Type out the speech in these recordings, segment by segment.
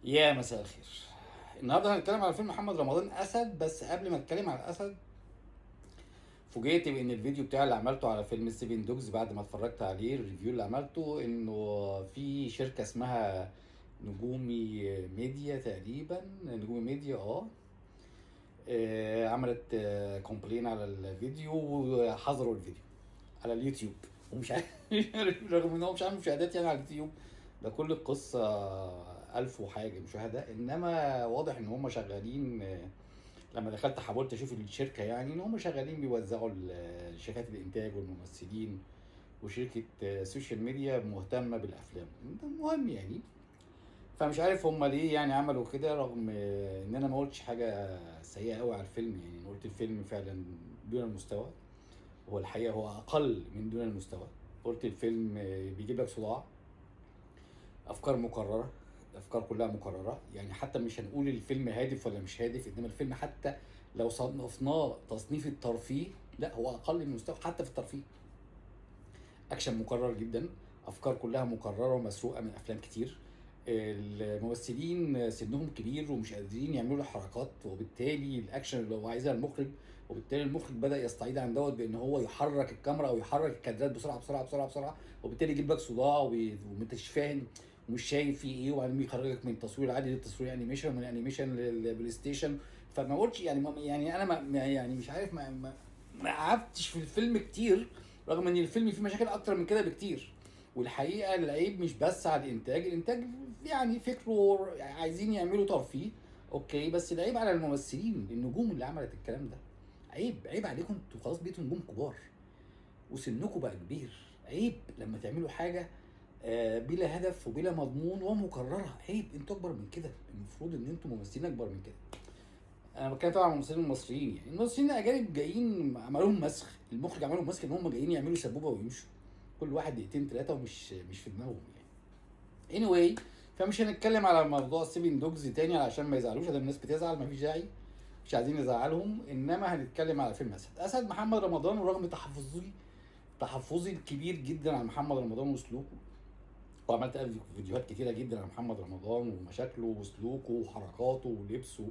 يا مساء الخير. النهارده هنتكلم على فيلم محمد رمضان اسد، بس قبل ما اتكلم على اسد فوجئت بان الفيديو بتاعي اللي عملته على فيلم سيفن دوجز بعد ما اتفرجت عليه، الريفيو اللي عملته انه في شركه اسمها نجومي ميديا، تقريبا نجومي ميديا عملت كومبلين على الفيديو وحظروا الفيديو على اليوتيوب. ومش عارف رغم ان هو مش عامل مشاهدات يعني على اليوتيوب، ده كل القصة 1000 وحاجة مشاهدة، إنما واضح إن هم شغالين. لما دخلت حاولت أشوف الشركة، يعني إن هم شغالين بيوزعوا شركات الإنتاج والممثلين، وشركة سوشيال ميديا مهتمة بالأفلام، ده مهم يعني. فمش عارف هم ليه يعني عملوا كده، رغم إن أنا ما قلتش حاجة سيئة قوي على الفيلم. يعني أنا قلت الفيلم فعلا دون المستوى، هو الحقيقة هو أقل من دون المستوى. قلت الفيلم بيجيب لك صداع، افكار مكرره، الافكار كلها مكرره. يعني حتى مش هنقول الفيلم هادف ولا مش هادف، انما الفيلم حتى لو صنفناه تصنيف الترفيه، لا هو اقل من المستوى حتى في الترفيه. اكشن مكرر جدا، افكار كلها مكرره ومسروقه من افلام كتير. الممثلين سنهم كبير ومش قادرين يعملوا حركات، وبالتالي الاكشن اللي هو عايزها المخرج، وبالتالي المخرج بدا يستعيد عن دوت بان هو يحرك الكاميرا او يحرك الكادرات بسرعه بسرعه بسرعه بسرعه، وبالتالي يجيب لك صداع وانت مش فاهم ومش شايف فيه ايه، وبعدين بيخرجك من تصوير عادي للتصوير انيميشن، من انيميشن للبلاي ستيشن. فما قلتش يعني يعني انا يعني مش عارف ما قعدتش في الفيلم كتير، رغم ان الفيلم فيه مشاكل اكتر من كده بكتير. والحقيقه العيب مش بس على الانتاج، الانتاج يعني فكره عايزين يعملوا ترفيه، اوكي، بس العيب على الممثلين النجوم اللي عملت الكلام ده. عيب عليكم، انتوا خلاص بقيتوا نجوم كبار وسنكم بقى كبير. عيب لما تعملوا حاجه بلا هدف وبلا مضمون ومكرره. عيب، انتوا اكبر من كده، المفروض ان انتوا ممثلين اكبر من كده. انا بتكلم طبعا عن الممثلين المصريين، يعني الممثلين الاجانب جايين عملوهم مسخ، المخرج عملهم مسخ ان هم جايين يعملوا سبوبه ويمشوا كل واحد دقيقتين ثلاثه، ومش في دماغهم يعني. anyway، فمش هنتكلم على موضوع سيفين دوجز تاني علشان ما يزعلوش، ادام الناس بتزعل مفيش داعي، مش عايزين نزعلهم. انما هنتكلم على فيلم اسد محمد رمضان. ورغم تحفظي الكبير جدا عن محمد رمضان وسلوكه، وعملت فيديوهات كتيره جدا عن محمد رمضان ومشاكله وسلوكه وحركاته ولبسه،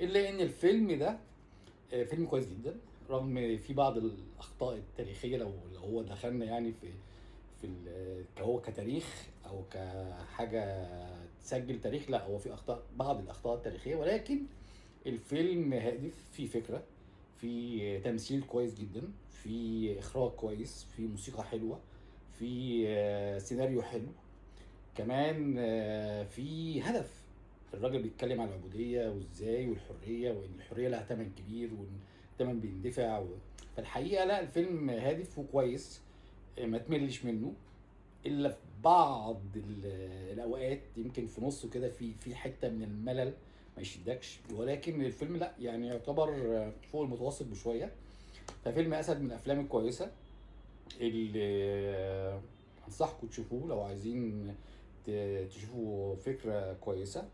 الا ان الفيلم ده فيلم كويس جدا، رغم في بعض الاخطاء التاريخيه. لو هو دخلنا يعني هو كتاريخ او كحاجه تسجل تاريخ، لا هو في اخطاء، بعض الاخطاء التاريخيه، ولكن الفيلم هادف، في فكره، في تمثيل كويس جدا، في اخراج كويس، في موسيقى حلوه، في سيناريو حلو، كمان في هدف. الراجل بيتكلم عن العبودية وازاي، والحرية، وان الحرية لها ثمن كبير، وان الثمن بيندفع فالحقيقة لا، الفيلم هادف وكويس، ما تملش منه، الا في بعض الاوقات يمكن في نصه كده في حتة من الملل ما يشدكش، ولكن الفيلم لا يعني يعتبر فوق المتوسط بشوية. ففيلم اسد من الافلام الكويسة اللي انصحكم تشوفوه لو عايزين تشوفوا فكرة كويسة.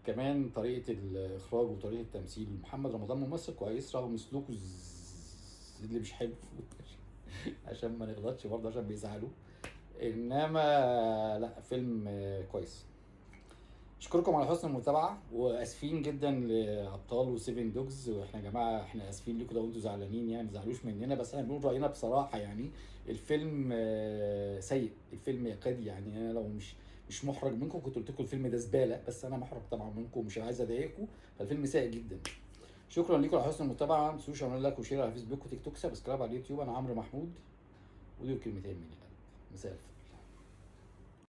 كمان طريقة الإخراج وطريقة التمثيل، محمد رمضان ممثل كويس رغم سلوكه اللي مش حلو عشان ما نغلطش برضه عشان بيزعلوا. إنما لا، فيلم كويس. اشكركم على حسن المتابعه، واسفين جدا لابطال وسيفن دوجز، واحنا يا جماعه احنا اسفين لكم لو انتوا زعلانين، يعني ما تزعلوش مننا، بس احنا بنقول راينا بصراحه. يعني الفيلم سيء، الفيلم يكاد، يعني انا لو مش محرج منكم كنت قلت لكم الفيلم ده زباله، بس انا محرج طبعا منكم ومش عايز اضايقكم، فالفيلم سيء جدا. شكرا لكم على حسن المتابعه، ما تنسوش تعملوا لايك وشير على فيسبوك وتيك توك، سبسكرايب على اليوتيوب. انا عمرو محمود، ودول كلمتين من القلب. مساء الخير.